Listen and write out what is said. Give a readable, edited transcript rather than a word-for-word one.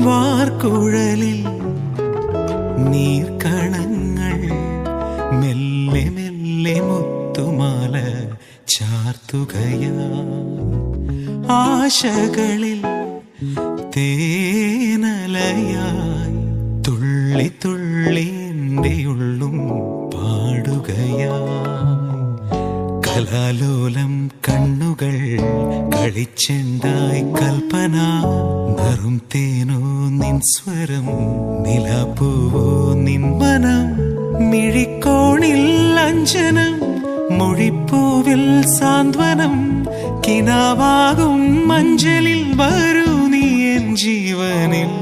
വാർക്കുഴലിൽ നീർക്കണങ്ങൾ മെല്ലെ മെല്ലെ മുത്തുമാല ചാർത്തുകയാ. ആശകളിൽ തേനലയായി തുള്ളി തുള്ളി എൻ്റെ ഉള്ളും പാടുകയായി. കലാലോലം കണ്ണുകൾ കളിച്ചെണ്ടായി കൽപ്പന. നറും തേനോ നിൻ സ്വരം, നിലാപ്പൂവോ നിൻ മനം. മിഴിക്കോണിൽ അഞ്ജനം, മൊഴിപ്പൂവിൽ സാന്ത്വനം. കിനാവാകും മഞ്ചലിൽ വരൂ നീ എൻ ജീവനിൽ.